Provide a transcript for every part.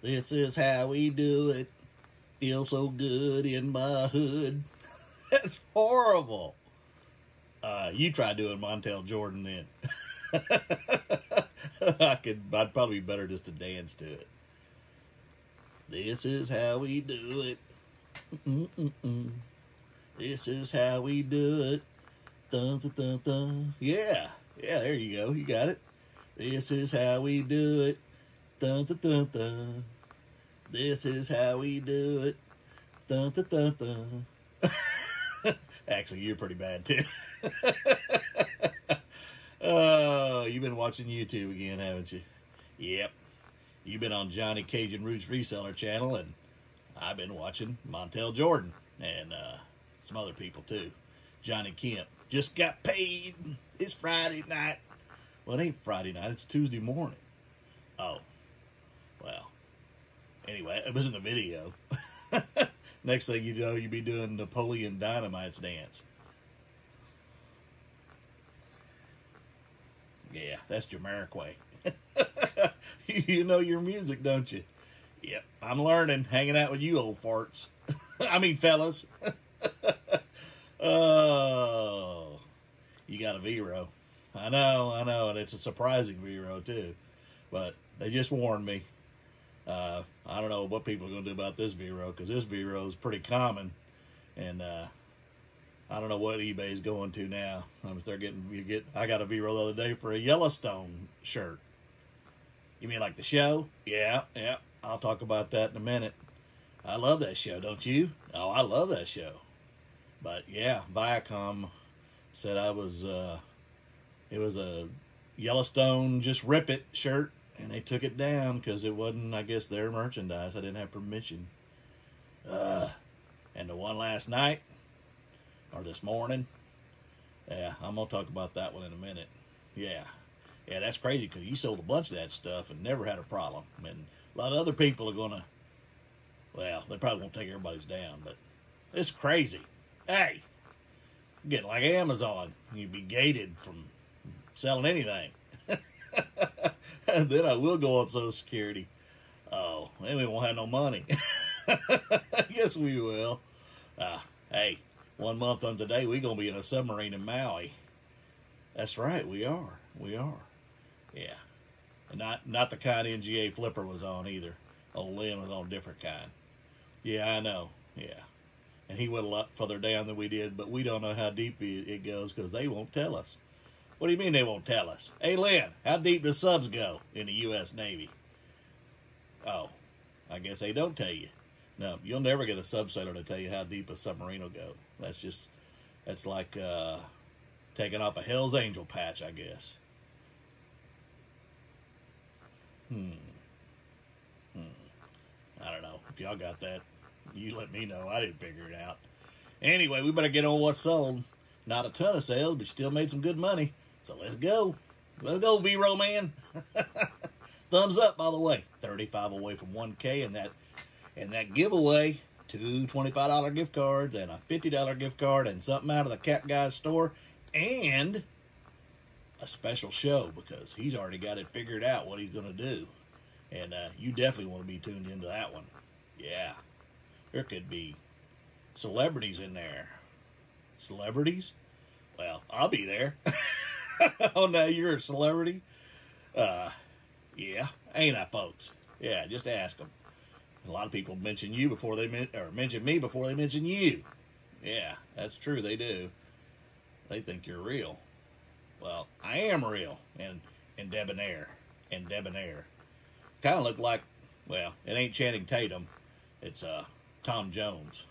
This is how we do it. Feel so good in my hood. That's horrible. You try doing Montel Jordan then. I'd probably be better just to dance to it. This is how we do it. This is how we do it. Dun, dun, dun, dun. Yeah, there you go. You got it. This is how we do it. Dun, dun, dun, dun. This is how we do it. Dun, dun, dun, dun. Actually, you're pretty bad too. Oh, you've been watching YouTube again, haven't you? Yep. You've been on Johnny Cajun Roots Reseller channel, and I've been watching Montel Jordan and some other people too. Johnny Kemp just got paid. It's Friday night. Well, it ain't Friday night. It's Tuesday morning. Oh, well. Anyway, it was in the video. Next thing you know, you'll be doing Napoleon Dynamite's dance. Yeah, that's Jamiroquai. You know your music, don't you? Yep, I'm learning, hanging out with you old farts. I mean, fellas. Oh, you got a VERO. I know, and it's a surprising VERO, too. But they just warned me. I don't know what people are going to do about this VERO, because this VERO is pretty common. And I don't know what eBay's going to now. If they're I got a VERO the other day for a Yellowstone shirt. You mean like the show? Yeah. I'll talk about that in a minute. I love that show, don't you? Oh, I love that show. But yeah, Viacom said it was a Yellowstone Just Rip It shirt, and they took it down because it wasn't, I guess, their merchandise. I didn't have permission. And the one last night, or this morning, yeah, I'm going to talk about that one in a minute. Yeah, that's crazy because you sold a bunch of that stuff and never had a problem. And a lot of other people are going to, well, they probably won't take everybody's down, but it's crazy. Hey, get like Amazon. You'd be gated from selling anything. And then I will go on Social Security. Oh, then we won't have no money. Yes, we will. Hey, 1 month from today, we're going to be in a submarine in Maui. That's right, we are. Yeah. And not the kind NGA Flipper was on either. Old Lynn was on a different kind. Yeah, I know. Yeah. And he went a lot further down than we did, but we don't know how deep it goes because they won't tell us. What do you mean they won't tell us? Hey, Lynn, how deep does subs go in the U.S. Navy? Oh, I guess they don't tell you. No, you'll never get a subsailor to tell you how deep a submarine will go. That's like taking off a Hell's Angel patch, I guess. I don't know. If y'all got that, you let me know. I didn't figure it out. Anyway, we better get on what's sold. Not a ton of sales, but still made some good money. So let's go. Let's go, VERO man. Thumbs up, by the way. 35 away from 1K, and that giveaway, 2 $25 gift cards and a $50 gift card and something out of the TheCapGuy store and a special show because he's already got it figured out what he's going to do. And you definitely want to be tuned into that one. Yeah. There could be celebrities in there. Celebrities? Well, I'll be there. Oh, now you're a celebrity? Yeah. Ain't I, folks? Yeah, just ask them. A lot of people mention you before they mention me before they mention you. Yeah, that's true. They do. They think you're real. Well, I am real and debonair. Kind of look like, well, it ain't Channing Tatum. It's Tom Jones.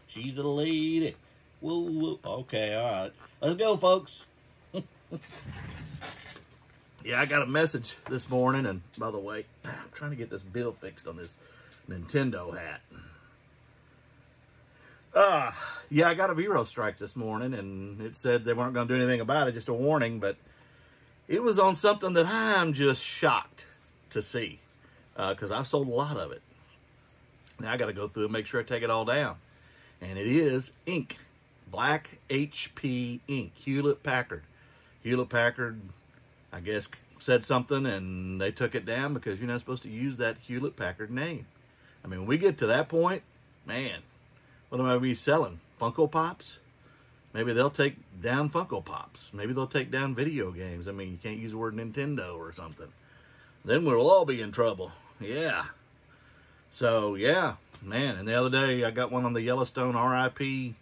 She's the lady. Woo. Okay, all right. Let's go, folks. Yeah, I got a message this morning, and by the way, I'm trying to get this bill fixed on this Nintendo hat. Yeah, I got a VERO strike this morning, and it said they weren't going to do anything about it, just a warning, but it was on something that I'm just shocked to see, because I've sold a lot of it. Now I got to go through and make sure I take it all down. And it is ink. Black HP ink. Hewlett-Packard. Hewlett-Packard, I guess, said something and they took it down because you're not supposed to use that Hewlett-Packard name. I mean, when we get to that point, man, what am I be selling? Funko Pops? Maybe they'll take down Funko Pops. Maybe they'll take down video games. I mean, you can't use the word Nintendo or something. Then we'll all be in trouble. Yeah. So, yeah, man. And the other day, I got one on the Yellowstone RIP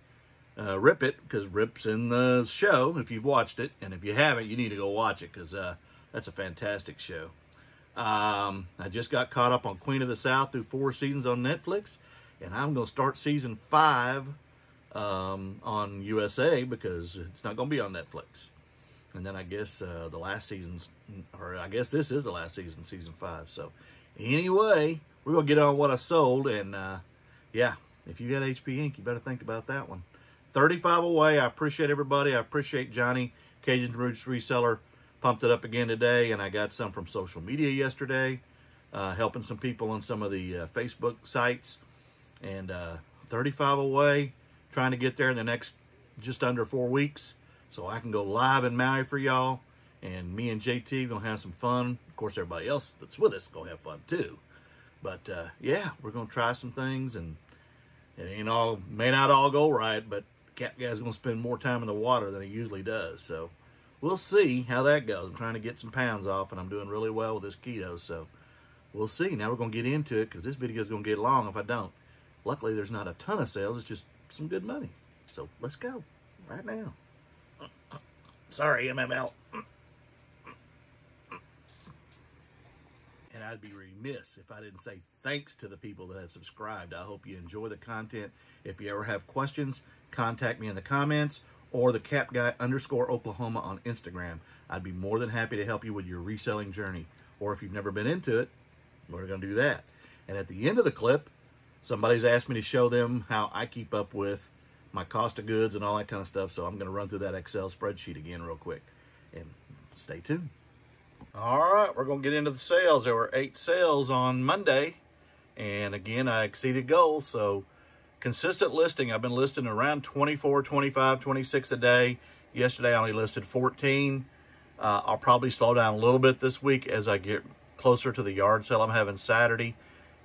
Rip It, because Rip's in the show, if you've watched it. And if you haven't, you need to go watch it, because that's a fantastic show. I just got caught up on Queen of the South through 4 seasons on Netflix. And I'm going to start season 5 on USA, because it's not going to be on Netflix. And then I guess the last season's, or I guess this is the last season, season 5. So anyway, we're going to get on what I sold. And yeah, if you got HP Inc., you better think about that one. 35 away. I appreciate everybody. I appreciate Johnny, Cajun Roots Reseller, pumped it up again today. And I got some from social media yesterday, helping some people on some of the Facebook sites. And 35 away, trying to get there in the next just under 4 weeks, so I can go live in Maui for y'all. And me and JT gonna have some fun. Of course, everybody else that's with us gonna have fun too. But yeah, we're gonna try some things, and it ain't all, may not all go right, but Cap Guy's gonna spend more time in the water than he usually does. So we'll see how that goes. I'm trying to get some pounds off, and I'm doing really well with this keto. So we'll see. Now we're gonna get into it, because this video is gonna get long if I don't. Luckily, there's not a ton of sales. It's just some good money. So let's go right now. Sorry, MML. And I'd be remiss if I didn't say thanks to the people that have subscribed. I hope you enjoy the content. If you ever have questions, contact me in the comments or TheCapGuy_Oklahoma on Instagram. I'd be more than happy to help you with your reselling journey. Or if you've never been into it, we're going to do that. And at the end of the clip, somebody's asked me to show them how I keep up with my cost of goods and all that kind of stuff. So I'm going to run through that Excel spreadsheet again real quick. And stay tuned. All right, we're going to get into the sales. There were 8 sales on Monday. And again, I exceeded goals. So consistent listing. I've been listing around 24, 25, 26 a day. Yesterday, I only listed 14. I'll probably slow down a little bit this week as I get closer to the yard sale I'm having Saturday.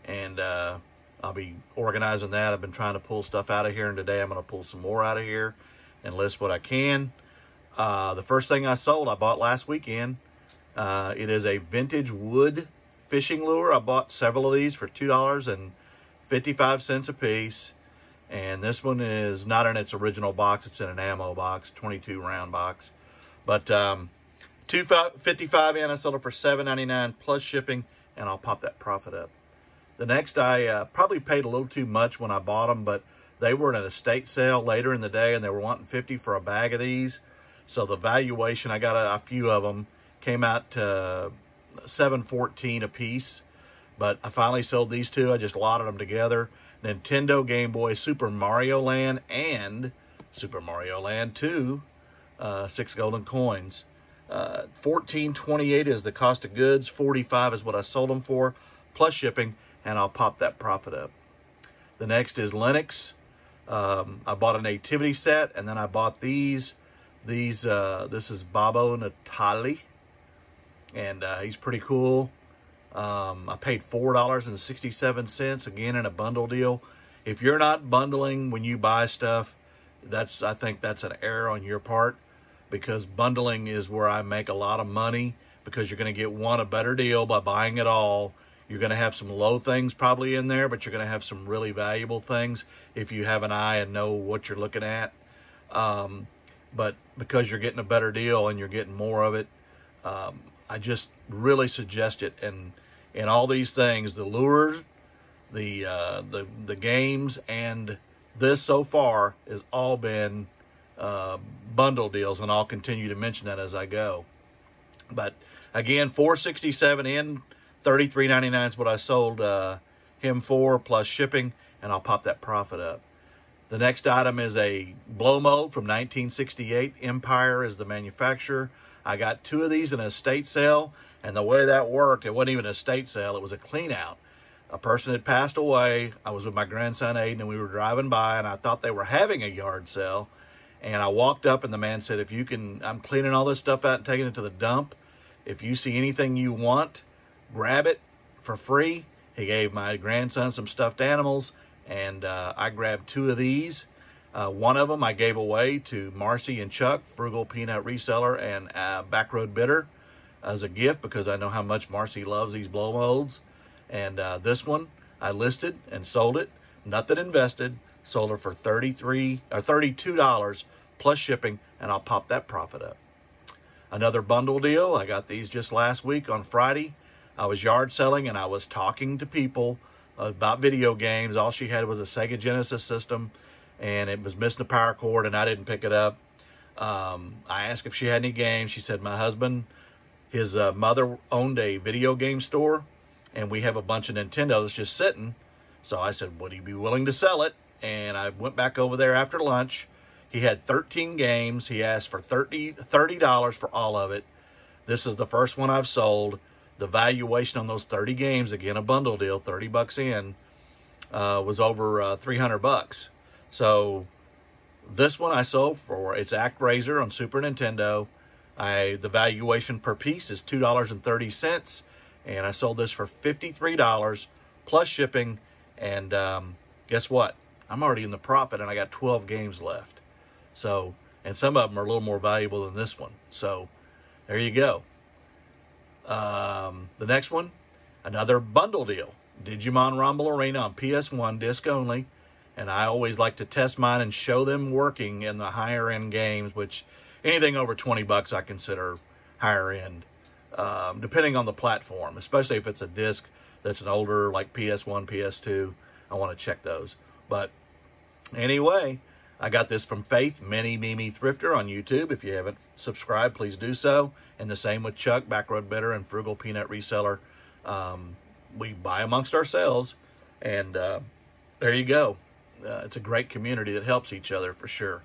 And I'll be organizing that. I've been trying to pull stuff out of here, and today I'm going to pull some more out of here and list what I can. The first thing I sold, I bought last weekend. It is a vintage wood fishing lure. I bought several of these for $2.55 a piece. And this one is not in its original box. It's in an ammo box, 22 round box. But $2.55 in, I sold it for $7.99 plus shipping, and I'll pop that profit up. The next, I probably paid a little too much when I bought them, but they were in an estate sale later in the day, and they were wanting $50 for a bag of these. So the valuation, I got a few of them, came out to $7.14 a piece. But I finally sold these 2. I just lotted them together. Nintendo Game Boy Super Mario Land and Super Mario Land 2, 6 golden coins. $14.28 is the cost of goods. $45 is what I sold them for, plus shipping. And I'll pop that profit up. The next is Linux. I bought a nativity set, and then I bought these. This is Babo Natali, and he's pretty cool. I paid $4.67, again in a bundle deal. If you're not bundling when you buy stuff, I think that's an error on your part, because bundling is where I make a lot of money, because you're going to get a better deal by buying it all. You're going to have some low things probably in there, but you're going to have some really valuable things if you have an eye and know what you're looking at. But because you're getting a better deal and you're getting more of it, I just really suggest it. And all these things, the lures, the games, and this so far has all been bundle deals, and I'll continue to mention that as I go. But again, $4.67 in. $33.99 is what I sold him for, plus shipping, and I'll pop that profit up. The next item is a blow mold from 1968. Empire is the manufacturer. I got 2 of these in an estate sale, and the way that worked, it wasn't even an estate sale, it was a clean out. A person had passed away. I was with my grandson Aiden, and we were driving by, and I thought they were having a yard sale. And I walked up, and the man said, "If you can, I'm cleaning all this stuff out and taking it to the dump. If you see anything you want, grab it for free. He gave my grandson some stuffed animals, and I grabbed 2 of these. One of them I gave away to Marcy and Chuck, Frugal Peanut Reseller and Backroad Bidder, as a gift, because I know how much Marcy loves these blow molds. And this one I listed and sold it, nothing invested, sold her for $32 plus shipping, and I'll pop that profit up. Another bundle deal, I got these just last week on Friday. I was yard selling and I was talking to people about video games. All she had was a Sega Genesis system, and it was missing the power cord, and I didn't pick it up. I asked if she had any games. She said my husband, his mother owned a video game store, and we have a bunch of Nintendos just sitting. So I said, would he be willing to sell it? And I went back over there after lunch. He had 13 games. He asked for $30 for all of it. This is the first one I've sold. The valuation on those 30 games, again, a bundle deal, 30 bucks in, was over 300 bucks. So this one I sold for, it's ActRaiser on Super Nintendo. The valuation per piece is $2.30, and I sold this for $53 plus shipping. And guess what? I'm already in the profit, and I got 12 games left. So, and some of them are a little more valuable than this one. So there you go. The next one, another bundle deal. Digimon Rumble Arena on PS1, disc only. And I always like to test mine and show them working in the higher end games, which anything over 20 bucks I consider higher end, depending on the platform, especially if it's a disc that's an older, like PS1, PS2. I want to check those. But anyway, I got this from Faith, Mini Mimi Thrifter on YouTube. If you haven't subscribed, please do so. And the same with Chuck, Backroad Bidder, and Frugal Peanut Reseller. We buy amongst ourselves, and there you go. It's a great community that helps each other for sure.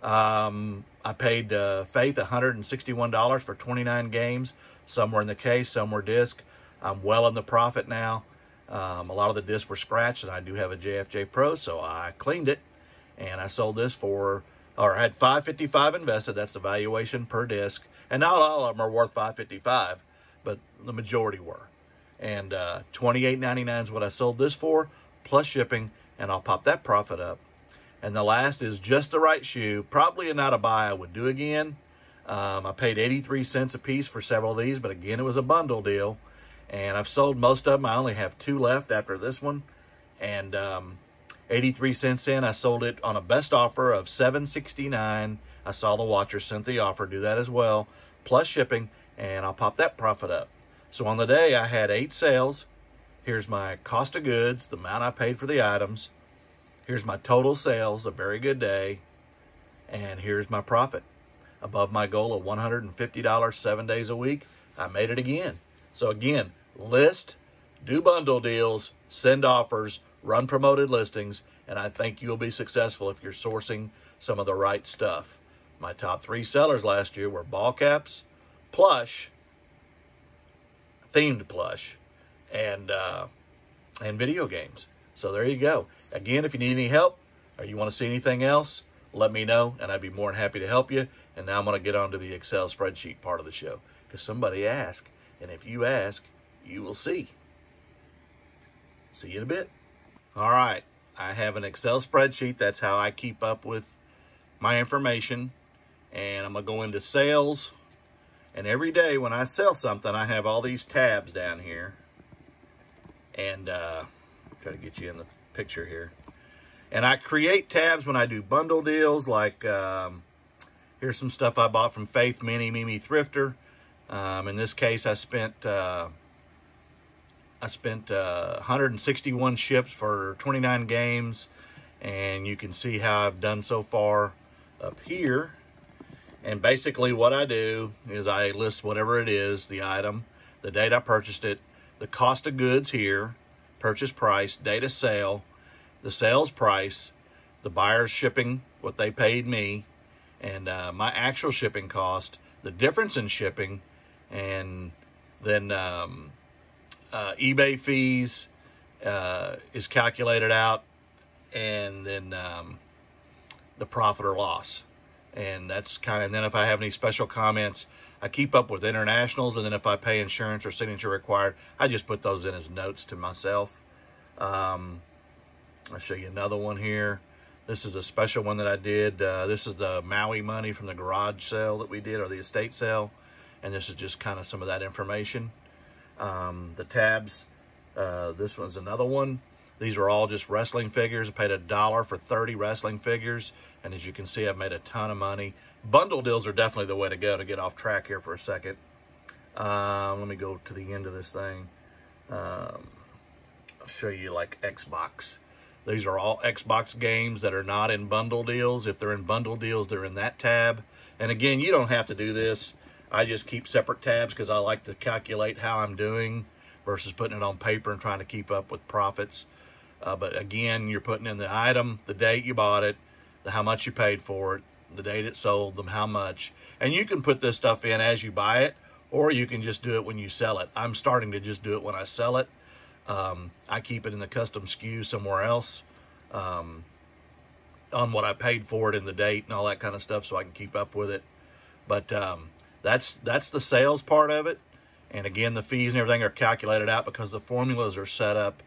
I paid Faith $161 for 29 games. Some were in the case, some were disc. I'm well in the profit now. A lot of the discs were scratched, and I do have a JFJ Pro, so I cleaned it. And I sold this for, or I had $555 invested. That's the valuation per disc. And not all of them are worth $555, but the majority were. And $28.99 is what I sold this for, plus shipping, and I'll pop that profit up. And the last is Just the Right Shoe. Probably not a buy I would do again. I paid 83 cents a piece for several of these, but again, it was a bundle deal. And I've sold most of them. I only have 2 left after this one. And 83 cents in, I sold it on a best offer of $7.69. I saw the watcher sent the offer. Do that as well, plus shipping, and I'll pop that profit up. So on the day, I had 8 sales. Here's my cost of goods, the amount I paid for the items. Here's my total sales, a very good day. And here's my profit. Above my goal of $150 7 days a week, I made it again. So again, list, do bundle deals, send offers, run promoted listings, and I think you'll be successful if you're sourcing some of the right stuff. My top 3 sellers last year were ball caps, plush, themed plush, and video games. So there you go. Again, if you need any help or you want to see anything else, let me know, and I'd be more than happy to help you. And now I'm going to get on to the Excel spreadsheet part of the show, because somebody asked, and if you ask, you will see. See you in a bit. All right, I have an Excel spreadsheet. That's how I keep up with my information. And I'm going to go into sales. And every day when I sell something, I have all these tabs down here. And try to get you in the picture here. And I create tabs when I do bundle deals. Like here's some stuff I bought from Faith, Mini Mimi Thrifter. In this case, I spent 161 ships for 29 games, and you can see how I've done so far up here. And basically what I do is I list whatever it is, the item, the date I purchased it, the cost of goods here, purchase price, date of sale, the sales price, the buyer's shipping, what they paid me, and my actual shipping cost, the difference in shipping, and then eBay fees is calculated out, and then the profit or loss. And that's kind of, and then if I have any special comments, I keep up with internationals, and then if I pay insurance or signature required, I just put those in as notes to myself. I'll show you another one here. This is a special one that I did. This is the Maui money from the garage sale that we did, or the estate sale. And this is just kind of some of that information. The tabs, this one's another one. These are all just wrestling figures. I paid $1 for 30 wrestling figures. And as you can see, I've made a ton of money. Bundle deals are definitely the way to go, to get off track here for a second. Let me go to the end of this thing. I'll show you like Xbox. These are all Xbox games that are not in bundle deals. If they're in bundle deals, they're in that tab. And again, you don't have to do this. I just keep separate tabs because I like to calculate how I'm doing versus putting it on paper and trying to keep up with profits. But again, you're putting in the item, the date you bought it, how much you paid for it, the date it sold, them, how much. And you can put this stuff in as you buy it, or you can just do it when you sell it. I'm starting to just do it when I sell it. I keep it in the custom SKU somewhere else on what I paid for it and the date and all that kind of stuff, so I can keep up with it. But that's the sales part of it. And again, the fees and everything are calculated out because the formulas are set up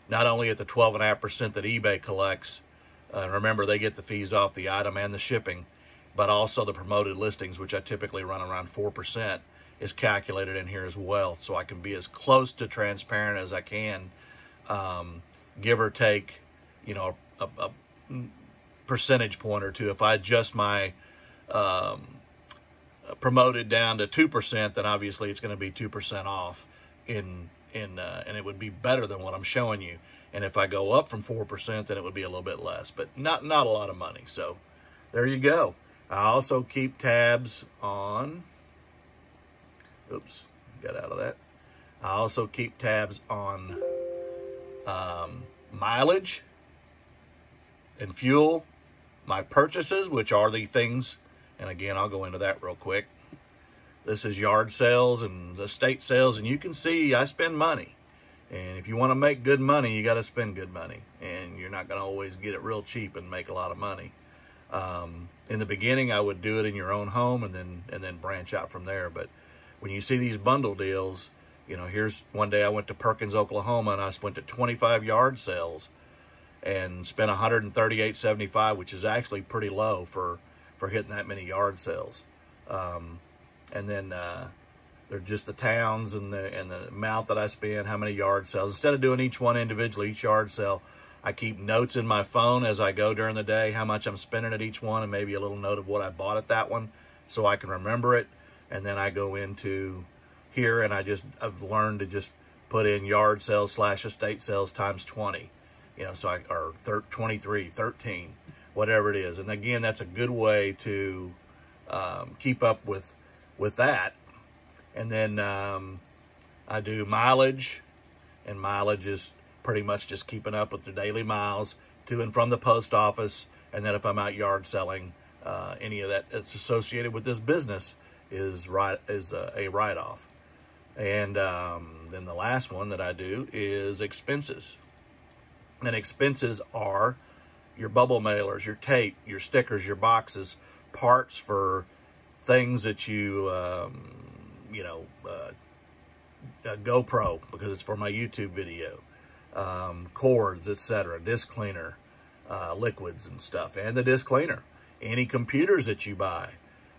not only at the 12.5% that eBay collects. Remember, they get the fees off the item and the shipping, but also the promoted listings, which I typically run around 4%, is calculated in here as well. So I can be as close to transparent as I can, give or take, you know, a percentage point or two. If I adjust my promoted down to 2%, then obviously it's going to be 2% off and it would be better than what I'm showing you. And if I go up from 4%, then it would be a little bit less, but not a lot of money. So there you go. I also keep tabs on, oops, got out of that. I also keep tabs on mileage and fuel, my purchases, which are the things, and again, I'll go into that real quick. This is yard sales and estate sales, and you can see I spend money. And if you want to make good money, you got to spend good money. And you're not going to always get it real cheap and make a lot of money. In the beginning, I would do it in your own home and then branch out from there. But when you see these bundle deals, you know, here's one day I went to Perkins, Oklahoma, and I went to 25 yard sales and spent $138.75, which is actually pretty low for hitting that many yard sales. And then they're just the towns and the amount that I spend, how many yard sales. Instead of doing each one individually, each yard sale, I keep notes in my phone as I go during the day, how much I'm spending at each one, and maybe a little note of what I bought at that one so I can remember it. And then I go into here and I've learned to just put in yard sales / estate sales times 20, you know, so or 23, 13, whatever it is. And again, that's a good way to keep up with that. And then I do mileage, and mileage is pretty much just keeping up with the daily miles to and from the post office. And then if I'm out yard selling, any of that that's associated with this business is a write-off. And then the last one that I do is expenses. And expenses are your bubble mailers, your tape, your stickers, your boxes, parts for things that you, GoPro, because it's for my YouTube video, cords, etc., disc cleaner, liquids and stuff, and the disc cleaner. Any computers that you buy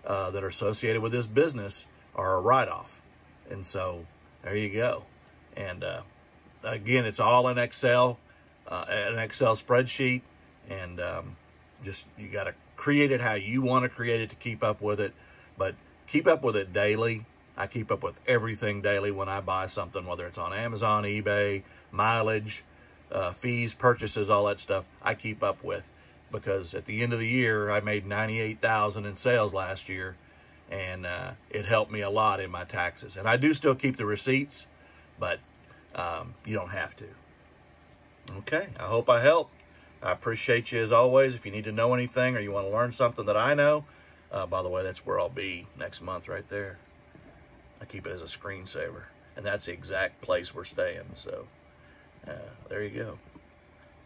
that are associated with this business are a write-off. And so there you go. And again, it's all in Excel, an Excel spreadsheet, and just you got to create it how you want to create it to keep up with it. But keep up with it daily. I keep up with everything daily when I buy something, whether it's on Amazon, eBay, mileage, fees, purchases, all that stuff. I keep up with, because at the end of the year, I made $98,000 in sales last year, and it helped me a lot in my taxes. And I do still keep the receipts, but you don't have to. Okay, I hope I helped. I appreciate you as always. If you need to know anything or you want to learn something that I know, by the way, that's where I'll be next month right there. I keep it as a screensaver, and that's the exact place we're staying. So there you go.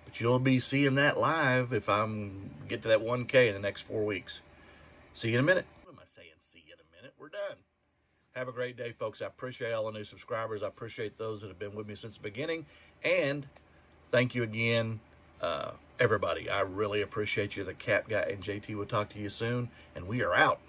But you'll be seeing that live if I'm get to that 1K in the next 4 weeks. See you in a minute. What am I saying? See you in a minute. it, we're done. Have a great day, folks. I appreciate all the new subscribers. I appreciate those that have been with me since the beginning. And thank you again, everybody. I really appreciate you. The Cap Guy and JT will talk to you soon. And we are out.